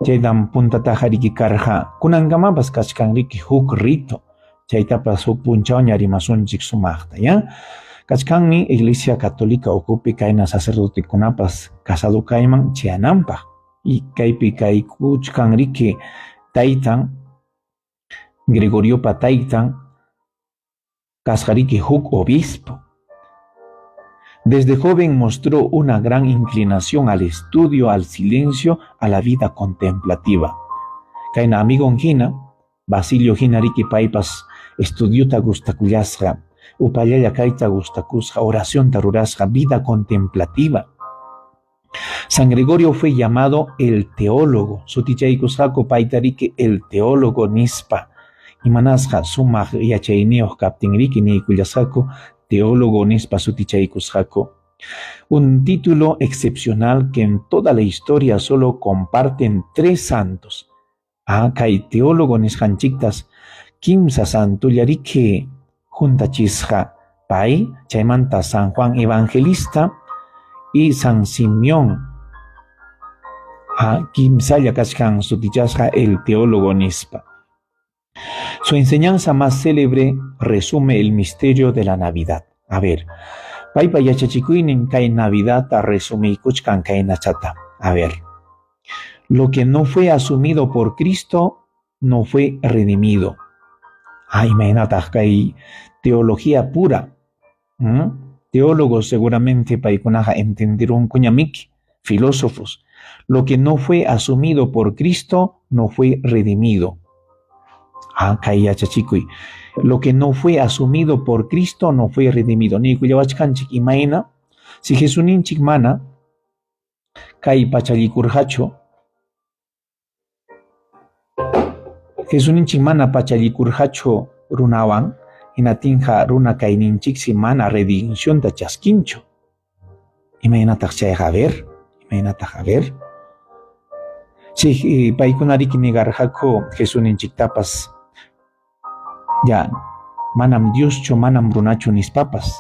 Speaker 1: Chaytan puntataqa riki karqa, kunankamapas kachkan riki huk rito. Chaytapas huk punchawña rimasunchik sumaqta, ¿ya? Kachkanmi Iglesia Católica ocupi kayna sacerdotekunapas casado kayman chayananpaq. Y kaypi kaykuchkan riki taytan Gregoriopa taytan kasqa riki huk obispo. Desde joven mostró una gran inclinación al estudio, al silencio, a la vida contemplativa. Kayna amigon hina, Basilio hina riki paypas estudiuta gustakullasqa, upallaya kayta gustakusqa, oración tarurasqa, vida contemplativa. San Gregorio fue llamado el teólogo, sutichaykusqaku payta riki el teólogo nispa. Imanasqa sumaq yachayniyuq kaptin riki niykullasqaku teólogo nispa sutichaykusqaku. Un título excepcional que en toda la historia solo comparten 3 santos. Kay teólogo nisqanchiktas kimsa santulla riki juntachisqa pay, chaymanta San Juan Evangelista y San Simeón. Kimsalla kachkan sutichasqa el teólogo nispa. Su enseñanza más célebre resume el misterio de la Navidad. A ver, paypa yachachikuynin kay Navidad resumiykuchkan kaynachata. A ver, lo que no fue asumido por Cristo no fue redimido. Imagínate, kay teología pura. Teólogos seguramente paykunaqa entenderán kuñamiki, filósofos. Lo que no fue asumido por Cristo no fue redimido. Kay yachachikuy. Lo que no fue asumido por Cristo no fue redimido. Ni kuyawachkanchik imayna, si Jesuninchik mana kay pachallikurqachu, Jesuninchik mana pachalikurhachu runawan, hinatinqa runa kayninchiksi mana redencionta chaskinchu. Imaynataq chayqa a ver. Si paykunariki negarhaku Jesuninchiktapas ya manam Dioschu manam runachu nispapas.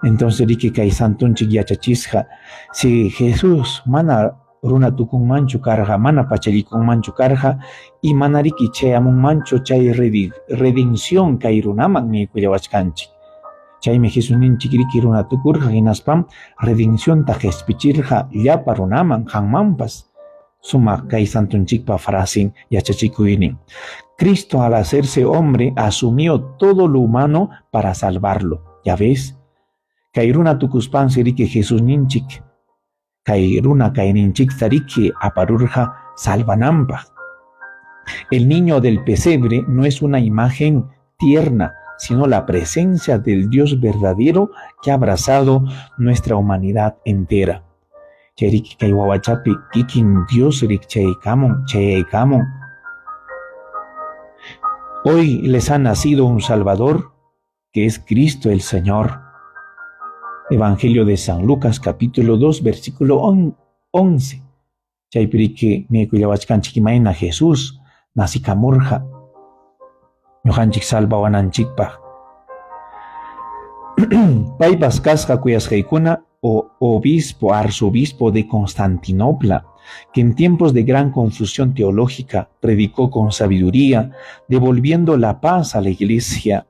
Speaker 1: Entonces riki kay santunchik yachachisqa si Jesús mana runa tukunmanchu karqa, mana pachalikunmanchu karqa, y mana riki chayamunmanchu chay redención kay runaman niykuyawachkanchik. Chaymi Jesuninchik riki runa tukurqa hinaspam redencionta qhispichirqa llapa runaman qanmanpas. Sumaq kay santunchikpa frasin yachachikuynin. Cristo al hacerse hombre asumió todo lo humano para salvarlo. ¿Ya ves? Kay runa tukuspansi riki Jesusninchik kay runa kayninchikta riki aparurqa salvananpaq. El niño del pesebre no es una imagen tierna, sino la presencia del Dios verdadero que ha abrazado nuestra humanidad entera. Cheriki kay wawachapi kikin Dios rikchaykamun chayaykamun. Hoy les ha nacido un Salvador, que es Cristo el Señor. Evangelio de San Lucas, capítulo 2, versículo 11. Chaypiriki niykuyawachkanchik imayna Jesús nasikamurqa ñuqanchik salvawananchikpaq. Paypas kasqa kuyasqaykuna obispo, arzobispo de Constantinopla, que en tiempos de gran confusión teológica predicó con sabiduría, devolviendo la paz a la iglesia.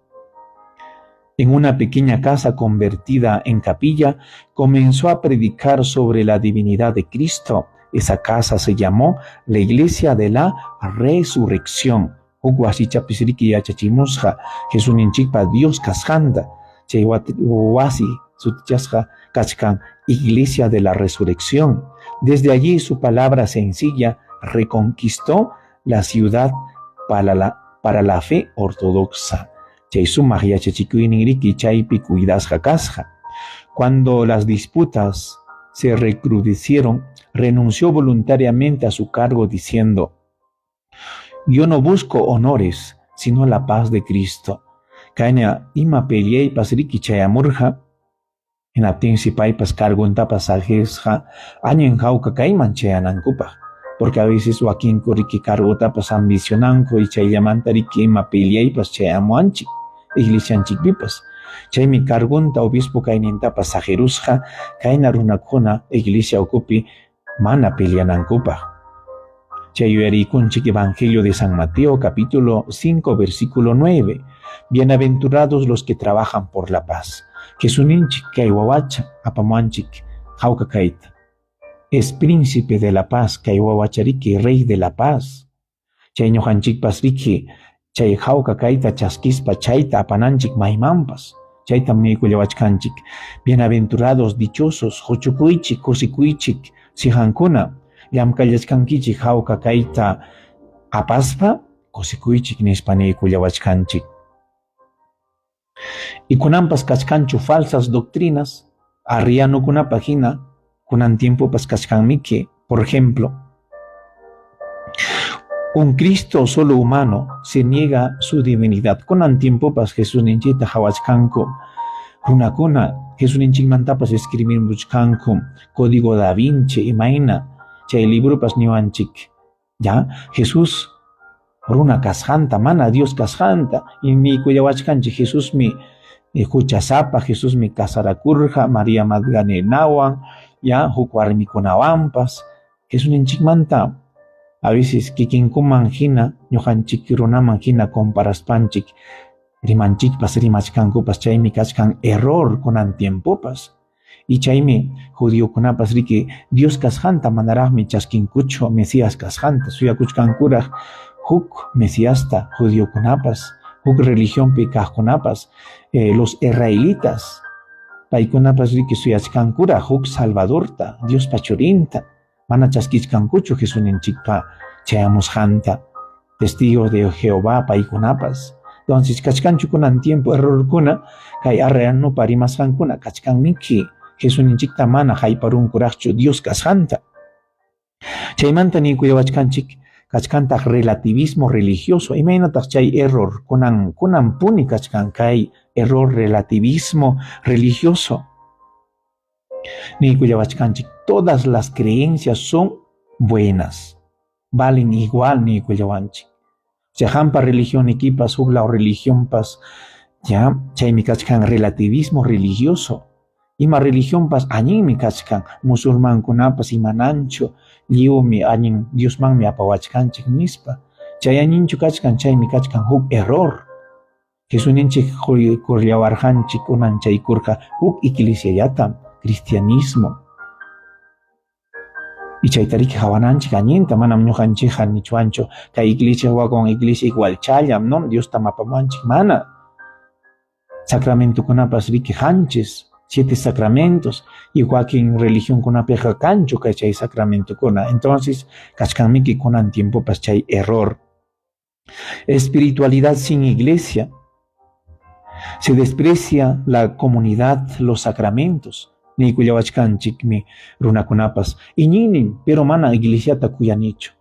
Speaker 1: En una pequeña casa convertida en capilla, comenzó a predicar sobre la divinidad de Cristo. Esa casa se llamó la Iglesia de la Resurrección. Hukwasi chapisiriki yachachimusqa Jesuninchikpa Dios kasqanta. Chay wasi sutichasqa kachkan Iglesia de la Resurrección. Desde allí su palabra sencilla reconquistó la ciudad para la fe ortodoxa. Chay sumaq yachachikuyninriki chaypi cuidasqa kasqa. Cuando las disputas se recrudecieron, renunció voluntariamente a su cargo diciendo: yo no busco honores, sino la paz de Cristo. Kayna ima peleaypas riki chayamurqa, hinaptinsi paypas carguntapas ajesqa añen hawqa kayman chayanankupaq. Porque a veces wakinku riki cargotapas ambicionanku y chayllamanta riki ima peleaypas chayamuanchik iglesianchikpipas. Chaymi cargunta obispo kaynintapas sajerusqa kayna runakuna iglesia ukupi mana peleanankupaq. Chayuyarikunchik Evangelio de San Mateo, capítulo 5, versículo 9. Bienaventurados los que trabajan por la paz. Jesuninchik kay wawacha apamuanchik hawqa kayta. Es príncipe de la paz, kay wawacha riki rey de la paz. Chay ñuqanchikpas riki chay hawqa kayta chaskispa chayta apananchik maymanpas. Chaytam niykuyawachkanchik. Bienaventurados, dichosos, huchukuychik, kusikuychik, sihankuna. Llamkallachkankichik hawqa kayta apaspa, kusikuychik nispa niykuyawachkanchik. Y kunanpas kachkanchu falsas doctrinas, arrianukunapa hina, kunan tiempopas kachkanmiki, por ejemplo, un Cristo solo humano se niega su divinidad. Kunan tiempopas Jesuninchikta hawachkanku, runakuna Jesuninchikmantapas escribirmuchkanku, Código da Vinci imayna, chay libropas niwanchik, ya, Jesús runa kasqanta, mana Dios kasqanta, y niykuyawachkanchik Jesusmi huchasapa, Jesusmi kasarakurqa, María Magdalenawan, ya, huk warmikunawanpas, Jesuninchikmanta a veces kikinkuman hina, ñuqanchik runaman hina comparaspanchik, rimanchikpas rimachkankupas chaymi kachkan error kunan tiempopas. Y chaymi judiokunapas riki Dios kasqanta manaraqmi chaskinkuchu Mesías kasqanta, suyakuchkankuraq huk Mesíasta judiokunapas, huk religionpi kaqkunapas, los israelitas, paykunapas riki suyachkankuraq huk Salvadorta, Dios pachurinta, mana chaskichkankuchu Jesuninchikpa chayamusqanta, testigos de Jehová paykunapas. Entonces kachkanchu kunan tiempo errorkuna kay arreanupa rimasqankuna kachkanmiki Jesuninchikta mana hayparunkuraqchu Dios kasqanta. Chaymanta niykuyawachkanchik kachkantaq relativismo religioso. Imaynataq chay error kunan puni kachkan kay error relativismo religioso. Niykuyawachkanchik, todas las creencias son buenas, valen igual niykuyawanchik. Hampa religión equipas, hukla religión pas, ya, chaymi kachkan relativismo religioso. Ima religión pas añinmi kachkan, musulman kunapas imanancho, liumi añin Diosman mi apawachkanchik nispa. Chay añinchu kachkan, chaymi kachkan huk error. Jesuninchik kurllawarjanchik unan chaykurqa huk iglesiallatam, cristianismo. Y chaytariki hawananchik añinta, manam ñuqanchikqa nichuancho, kay iglesia wakon iglesia igual challam, no? Dios tamapamanchik, mana. Sacramento kunapas riki hanchis, 7 sacramentos, y wakin religión kunapiqa kanchu kay chay sacramento kuna. Entonces, kachkanmiki kunan tiempo pas chay error. Espiritualidad sin iglesia. Se desprecia la comunidad, los sacramentos. Niykuyawachkanchikmi runakunapas. Iñinin, pero mana iglesiata kuyanichu.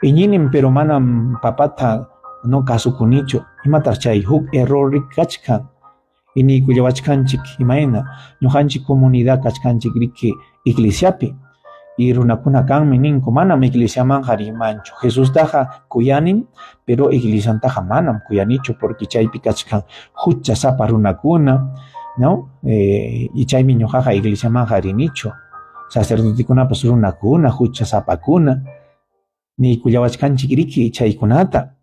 Speaker 1: Iñinin, pero mana papata no kasukunichu. Imataq chay huk error kachkan. Y niykuyawachkanchik imayna ñuqanchik comunidad kachkanchik riki iglesiapi. Y runakuna kanmi ninku manam iglesiaman rimanchu. Jesús taja kuyanin, pero iglesian taja manam kuyanichu, porque chaypi kachkan hucha sapa runakuna, ¿no? Y chaymi ñuqaqa iglesiaman rinichu. Sacerdoticunapas runakuna, hucha sapakuna, niykuyawachkanchik riki chaykunata.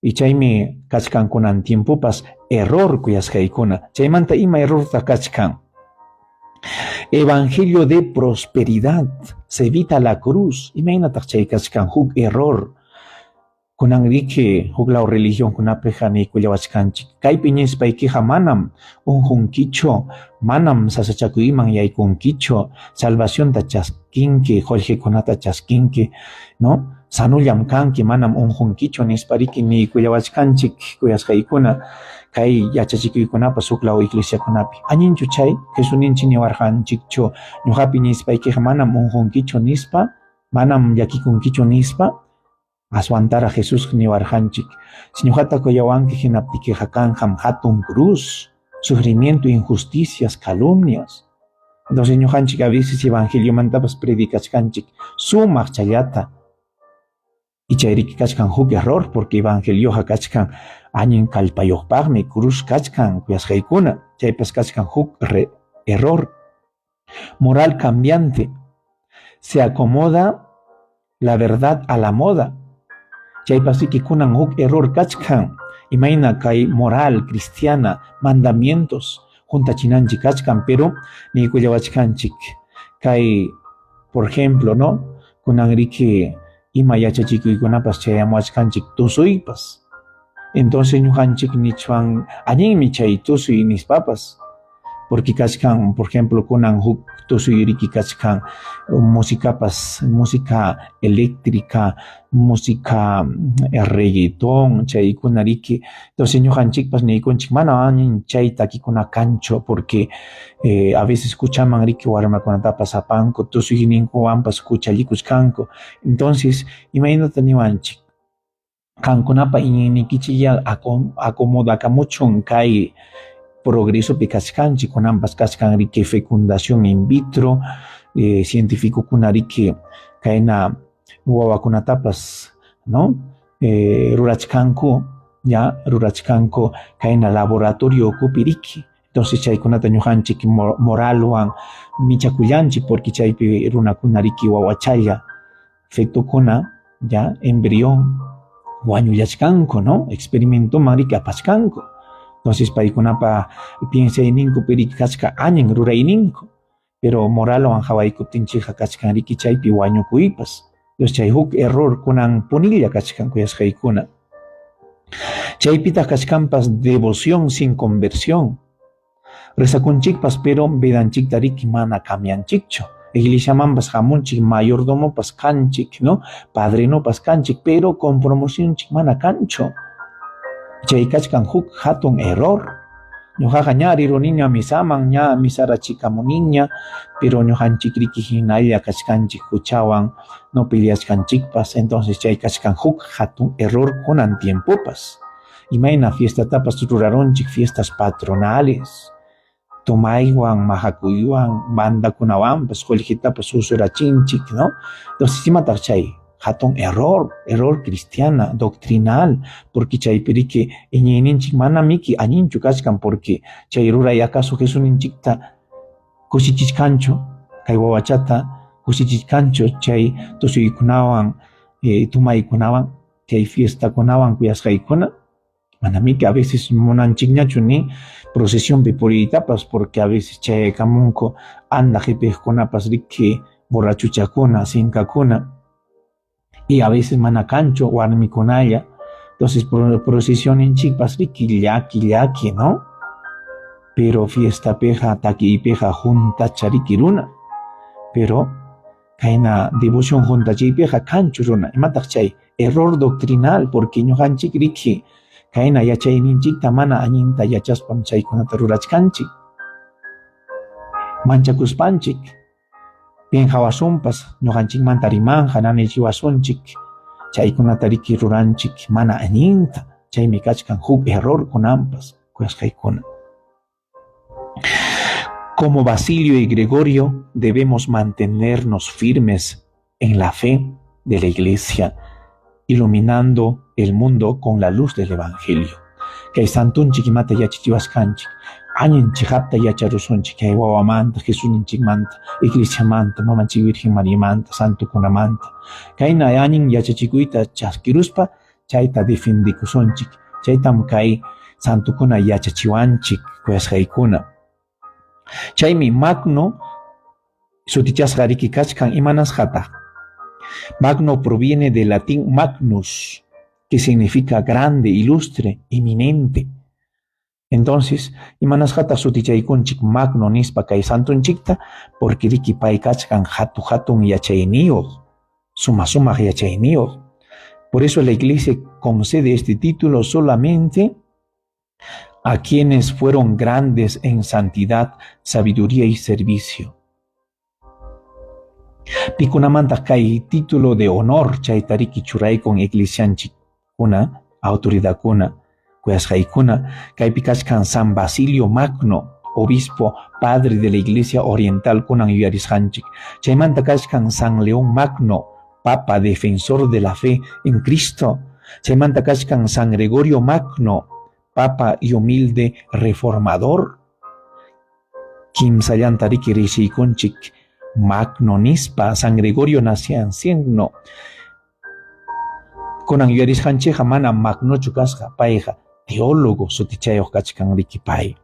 Speaker 1: Y chaymi kachkan kunan tiempopas error kuyasqaykuna. Chaymanta ima errorta kachkan. Evangelio de prosperidad, se evita la cruz. Imaynataq chay kachkan huk error. Kunan riki hukla religión kunapiqa niykuyawachkanchik. Kaypi nispaykiqa manam unjunkichu, manam sasachakuyman yaykunkichu, salvacionta chaskinki, qolqekunata chaskinki, ¿no? Sanullam kanki, manam unjunkichu nispariki niykuyawachkanchik kuyasqaykuna kay yachachikuykunapas hukla iglesiakunapi. Añinchu chay Jesuninchik niwarqanchikchu ñuqapi nispaykiqa manam unjunkichu nispa, manam llakikunkichu nispa, aswantara Jesús niwarqanchik. Si ñuqata kuyawanki hinaptikiqa kanqam hatun cruz, sufrimiento, injusticias, calumnias. Entonces ñuqanchik a veces evangelio mantapas predikachkanchik sumaq chayata. Y chayriki kachkan huk error, porque evangelioja kachkan añin kallpayuqpaqmi, cruz kachkan kuyasqaykuna, chaypas kachkan huk error. Moral cambiante. Se acomoda la verdad a la moda. Chaypasiki kunan huk error kachkan. Imayna kay moral cristiana, mandamientos, juntachinanchik kachkan, pero niykuyawachkanchik kay, por ejemplo, ¿no? Kunan riki ima yachachikuykunapas chayamwachkanchik tusuypas. Entonces ñuqanchik nichuan añinmi chay tusuy nispapas. Porque kachkan, por ejemplo, kunan huk tusuy riki kachkan música eléctrica, música reggaetón, chaykuna riki. Entonces ñuqanchikpas niykunchik mana añin chay takikuna kanchu, porque a veces escuchaman riki warmakunatapas apanku, tusuy ninkuwanpas escuchallikuskanku. Entonces imaynata niwanchik kankunapa iñinikichilla acomodakamuchun kay progreso pikachkanchik, kunanpas kachkan riki fecundación in vitro, científico kuna riki kayna wawakunatapas, ¿no? Rurachkanku, ya rurachkanku kayna laboratorio kupiriki. Entonces chaykunata ñuqanchik moralwan michakullanchik, porque chaypi runakuna riki wawachalla fetukuna, ya embrión wañullachkanku, ¿no? Experimentoman riki apachkanku. Entonces paykunapa piensayninko piriki kachka añin rurayninku, pero moralwan hawaykuptinchikqa kachkan riki chaypi wañukuypas. Entonces chay huk error kunan punilla kachkan kuyasqaykuna. Chaypita kachkanpas devoción sin conversión. Rezakunchikpas pero vedanchikta riki mana cambianchikchu. Iglesiamanpas hamunchik mayordomopas kanchik, ¿no? Padrinopas kanchik, pero compromocionchik mana kanchu. Chay kachkan huk hatun error. ñuqaqa ña riruniña misaman, ña misarachikamuniña, pero ñuqanchik riki hinalla kachkanchik huchawan, no peleachkanchikpas, entonces chay kachkan huk hatun error kunan tiempopas. Imayna fiestatapas rurarunchik, fiestas patronales, tomaywan, mahakuywan, bandakunawanpas, colegitapas usurachinchik, ¿no? Entonces, imataq chay hatun error cristiana, doctrinal, porque chay piriki iñininchik mana miki añinchu kachkan, porque chay ruray acaso Jesuninchikta kushichishkanchu, kay wawachata kushichishkanchu chay tusuykunawan, tumaykunawan, chay fiestakunawan kuyasqaykuna, mana miki a veces munanchikñachu ni procesión puriytapas, porque a veces chayaykamunku anda qhipiykunapas riki borrachuchakuna, sinkakuna, y a veces mana kanchu warmikunalla, entonces procesioninchikpas riki llaki, ¿no? Pero fiesta peja, takipeja junta chariki runa, pero kayna devoción junta chaypeja kanchu runa, imataq chay error doctrinal, porque ñuqanchik riki kayna yachayninchikta mana añinta yachaspam chaykunata rurachkanchik, manchakuspanchik, penhawasunpas ñuqanchikmanta rimanja nanichiwasunchik, chaykunata riki ruranchik mana añinta, chaymi kachkan huk error kunanpas kuyasqaykuna. Como Basilio y Gregorio debemos mantenernos firmes en la fe de la Iglesia, iluminando el mundo con la luz del Evangelio. Kay santunchik imata yachachiwaskanchik, añinchik hapta yacharusunchik kay wawamanta, Jesuninchikmanta, Iglesiamanta, mamanchik Virgen Mariamanta, santukunamanta. Kayna añin yachachikuyta chaskiruspa, chayta defendikusunchik, chaytam kay santukuna yachachiwanchik kuyasqaykuna. Chaymi magno sutichasqa riki kachkan imanasqataq. Magno proviene del latín magnus, que significa grande, ilustre, eminente. Entonces, imanasqataq sutichaykunchik magno nispa kay santunchikta, porque riki pay kachkan hatun yachayniyuq, sumaq yachayniyuq. Por eso la Iglesia concede este título solamente a quienes fueron grandes en santidad, sabiduría y servicio. Pikunamanta kay título de honor chayta riki churaykun eclesianchik kuna, autoridad kuna, kuyasqaykuna, kaypi kachkan San Basilio Magno, obispo, padre de la Iglesia Oriental kunan yuyarisqanchik. Chaymanta kachkan San León Magno, papa, defensor de la fe en Cristo. Chaymanta kachkan San Gregorio Magno, papa y humilde reformador. Kimsallanta riki rishiykunchik Magno nispa San Gregorio nacianciano. Kunan yuyarisqanchikqa mana magnochu kasqa, payqa teólogo sutichayuq kachkan riki pay.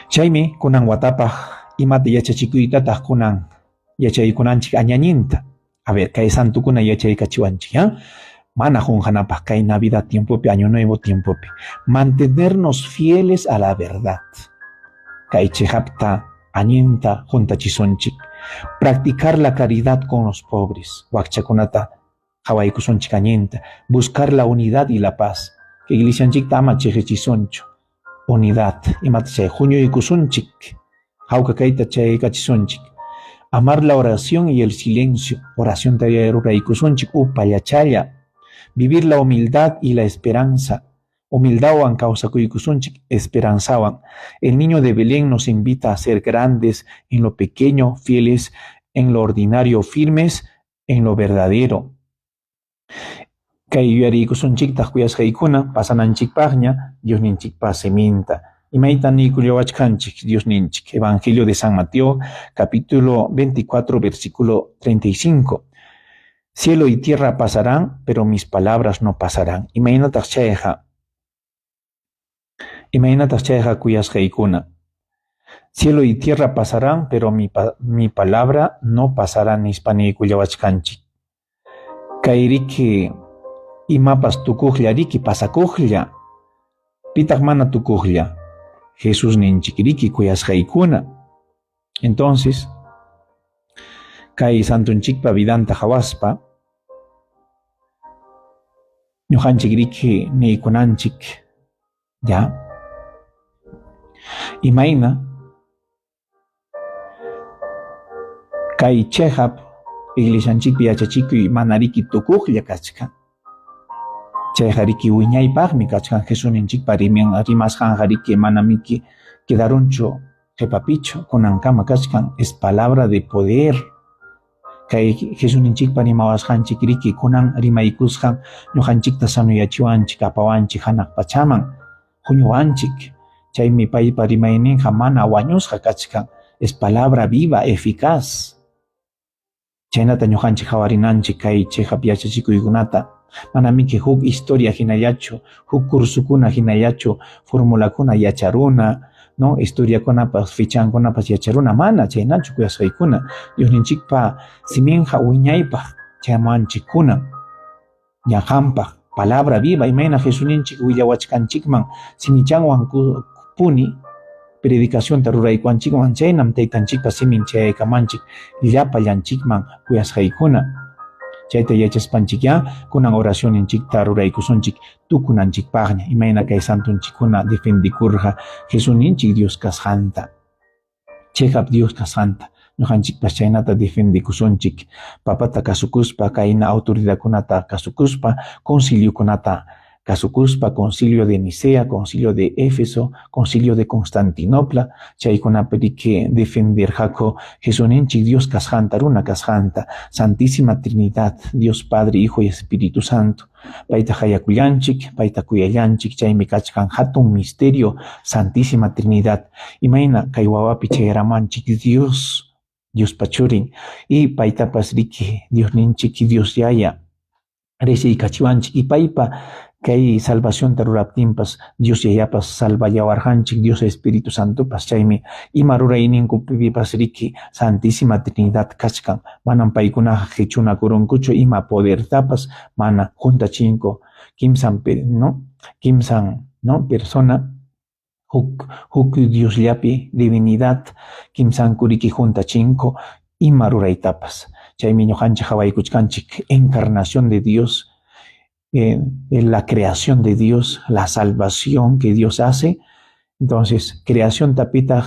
Speaker 1: Chaymi kunan watapaq imata yachachikuytataq kunan yachaykunanchik añañinta. A ver, kay santukuna yachaykachiwanchik, ¿ya? Mana junjanapaq kay Navidad tiempopi, Año Nuevo tiempopi. Mantenernos fieles a la verdad. Kay chihapta añinta juntachisunchik. Practicar la caridad con los pobres. Wakchakunata hawaykusunchik añinta. Buscar la unidad y la paz. Que iglesianchikta ama chihichisunchu. Unidad. Imata chay huñuykusunchik. Hawka kayta chaykachisunchik. Amar la oración y el silencio. Oración taya ruraykusunchik upayachaya. Vivir la humildad y la esperanza. Humildawan kawsakuykusunchik esperanzawan. El niño de Belén nos invita a ser grandes en lo pequeño, fieles en lo ordinario, firmes en lo verdadero. Kay yuyariykusunchiktaq kuyasqaykuna pasananchikpaqña Diosninchikpa seminta. Imayta nikullawachkanchik Diosninchik. Evangelio de San Mateo, capítulo 24, versículo 35. Cielo y tierra pasarán, pero mis palabras no pasarán. Imaynataq chayqa kuyasqaykuna. Cielo y tierra pasarán, pero mi palabra no pasará nispa nikullawachkanchik. Kay riki imapas tukuqlla riki pasakuqlla. Pitaq mana tukuqlla. Jesús ninchik riki kuyasqaykuna. Entonces, kay santunchikpa vidanta hawaspa, ñuqanchik riki niykunanchik ya imayna kay chejap iglesianchikpi yachachikuy mana riki tukuqlla kachkan. Chayqa riki wiñaypaqmi kachkan Jesusninchikpa rimasqanqa riki mana miki quedarunchu qhipapichu kunankama kachkan. Es palabra de poder. Kay Jesusninchikpa rimawasqanchik riki kunan rimaykusqan ñuqanchikta sanuyachiwanchik apawanchik hanaq pachaman huñuwanchik. Chaymi paypa rimayninqa mana wañusqa kachkan. Es palabra viva, eficaz. Chaynata ñuqanchik hawarinanchik kay chejap yachachikuykunata. Manamiki huk historia hinallachu, huk kursukuna hinallachu, formulakuna yacharuna, no historiakunapas fichankunapas yacharuna mana chaynachu kuyasqaykuna. Diosninchikpa siminqa wiñaypaq chaymanchikkuna ñaqanpaq palabra viva imayna Jesusninchik willawachkanchikman simichanwan puni predicacionta ruraykuanchikman chaynam taytanchikpa simin chayaykamanchik llapallanchikman kuyasqaykuna. Chayta yachaspanchikya kunan oracioninchikta ruraykusunchik tukunanchikpaqña imayna kay santunchikkuna defendikurqa Jesusninchik Dios kasqanta. Chayqap Dios kasqanta ñuqanchikpas chaynata defendikusunchik. Papata kasukuspa kayna autoridadkunata kasukuspa conciliokunata kasukuspa concilio de Nicea, concilio de Éfeso, concilio de Constantinopla, chaykunapi riki defenderqaku Jesusninchik Dios kasqanta, runa kasqanta, Santísima Trinidad, Dios Padre, Hijo y Espíritu Santo. Payta hayakullanchik, payta kuyallanchik, chaymi kachkan hatun misterio Santísima Trinidad. Imayna kay wawapi chayaramanchik Dios, Dios pachurin, y paytapas riki Diosninchik Dios yaya. Resiykachiwanchik y paypa kay salvación taruraptinpas Dios yayapas salvayawarjanchik Dios Espíritu Santo pas chaymi ima rurayninkupipas riki Santísima Trinidad kachkan manan paykunaqa qhichuna kurunkuchu ima podertapas mana juntachinko kimsan persona huk Diosllapi divinidad kimsanku riki juntachinko ima ruraytapas chaymi ñuqanchik hawaykuchkanchik encarnación de Dios. La creación de Dios, la salvación que Dios hace. Entonces, creación tapita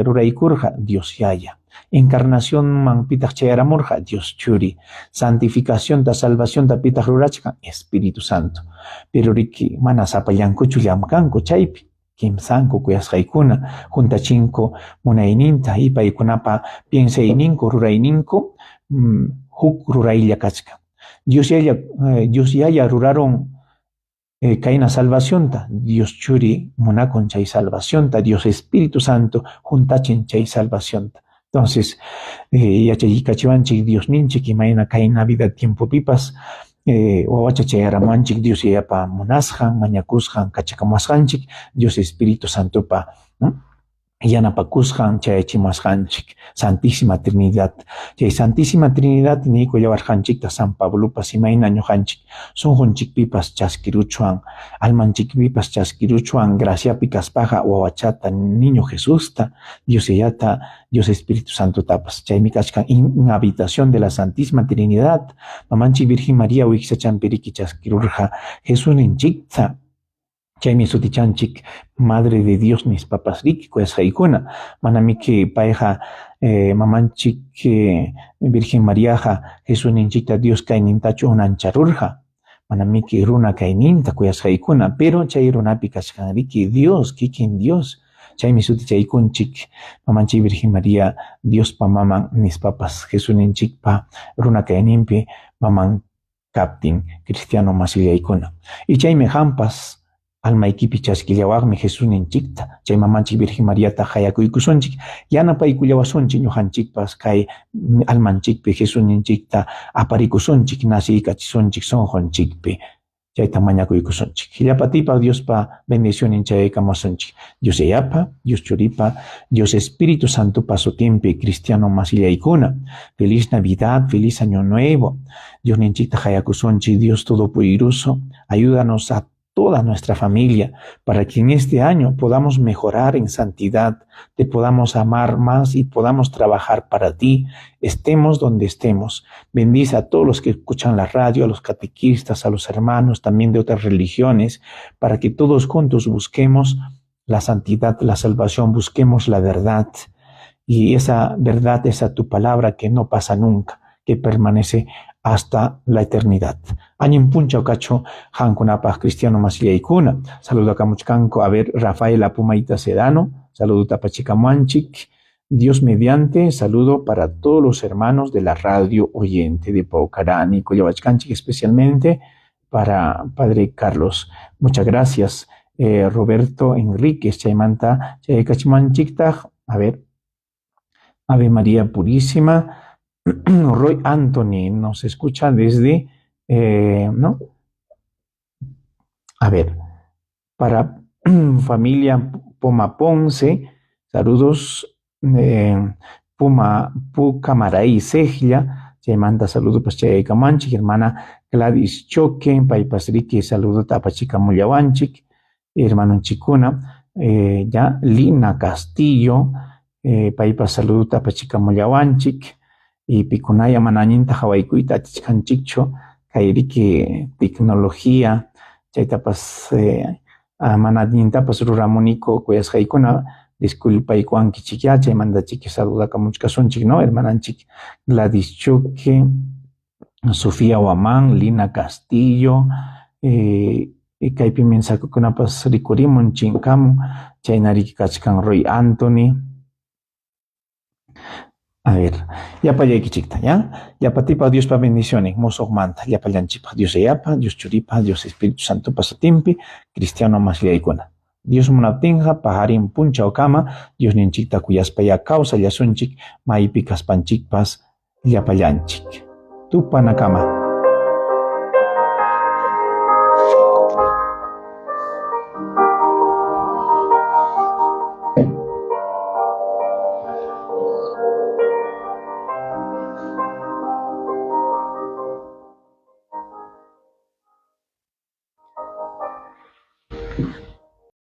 Speaker 1: ruraykurja, Dios yaya. Encarnación man pitach chayaramurja, Dios churi. Santificación ta salvación tapita rurachka, Espíritu Santo. Pero riki mana sapallankuchu llamkanku chaypi. Kimsanku kuyasqaykuna juntachinko munayninta y paykunapa piensayninku rurayninku huk ruraylla kachka. Dios yaya ruraron kayna salvacionta, Dios churi munakun chay salvacionta, Dios Espíritu Santo juntachin chay salvacionta. Entonces, yachaykachiwanchik Dios ninchik imayna kayna vida tiempo pipas wawacha chayaramanchik Dios yayapa munasqan, mañakusqan, kachakamasqanchik, Dios Espíritu Santo pa, ¿no? Yanapakusqan chayachimasqanchik Santísima Trinidad. Chay Santísima Trinidad niykullawarqanchikta San Pablopas imayna ñuqanchik sunqunchikpipas chaskiruchuan, almanchikpipas chaskiruchuan graciapi kaspaqa wawachata niño Jesusta, Dios yayata, Dios Espíritu Santo tapas. Chaymi kachkan inhabitación de la Santísima Trinidad. Mamanchik Virgen María wiksachanpi riki chaskirurqa Jesusninchikta. Chaymi sutichanchik Madre de Dios nispapas riki kuyasqaykuna. Manamiki payqa mamanchik Virgen Mariaqa Jesusninchikta Dios kaynintachu unancharurqa. Manamiki runa kayninta kuyasqaykuna. Pero chay runapi kachkan riki Dios, kikin Dios. Chaymi sutichaykunchik mamanchik Virgen María Diospa maman nispapas Jesusninchikpa runa kayninpi maman kaptin cristiano masillaykuna. Y chaymi hampas almaykipi chaskillawaqmi Jesusninchikta, chay mamanchik Virgen Mariata hayakuykusunchik, yanapaykullawasunchik ñuqanchikpas kay almanchikpi Jesusninchikta aparikusunchik, nasiykachisunchik sunqunchikpi, chayta mañakuykusunchik. Llapatipaq Diospa bendicionin chayaykamusunchik. Dios yayapa, Dios churipa, Dios Espíritu Santo sutinpi cristiano masillaykuna. Feliz Navidad, feliz Año Nuevo. Dios ninchikta hayakusunchik, Dios Todopoderoso, ayúdanos a toda nuestra familia, para que en este año podamos mejorar en santidad, te podamos amar más y podamos trabajar para ti, estemos donde estemos. Bendice a todos los que escuchan la radio, a los catequistas, a los hermanos también de otras religiones, para que todos juntos busquemos la santidad, la salvación, busquemos la verdad. Y esa verdad, esa tu palabra que no pasa nunca, que permanece hasta la eternidad. Añin puncha ocacho hankunapaj cristiano masiliaykuna. Saludo acá muchkanko. A ver, Rafaela Pumaita Sedano. Saludo tapachicamuanchik. Dios mediante, saludo para todos los hermanos de la radio oyente de Paucarani, Coyabachcanchik, especialmente para Padre Carlos. Muchas gracias. Roberto Enríquez, Chaimanta, Chaycachimanchiktaj. A ver, Ave María Purísima. Roy Anthony nos escucha desde, ¿no? A ver, para familia Poma Ponce, saludos, Pucamaray Sejla, se manda saludos para Chay Camanchik, hermana Gladys Choque, Paipas Rique, saludos Tapachica Muyawanchik, hermano Chicuna, ya Lina Castillo, Paipas saludos Tapachica Muyawanchik, y Picunaya Manañinta Hawaikuita Chicanchicho, Kairiki tecnología, Chaitapas Manañintapas Ruramunico, Cuyas Haikuna, disculpa y Juan Kichiquiacha, y manda chiqui saluda Camuchcasunchik, ¿no? Hermananchik Gladys Chuque, Sofía Huamán, Lina Castillo, y Caipi Mensaco Kunapas Ricurimun Chincamu, Chainariki Kachkan Roy Anthony. A ver, ya para allá chiquita, ya para ti, para Dios, para bendiciones, mozo manta, ya para yanchipa, Dios eyapa, Dios churipa, Dios Espíritu Santo pasatimpi, cristiano más liaicona. Dios munaptinja, pajarin puncha o cama, Dios ninchita cuyas ya causa, ya sunchik, maipicas panchikpas, ya payanchik. Tu panacama.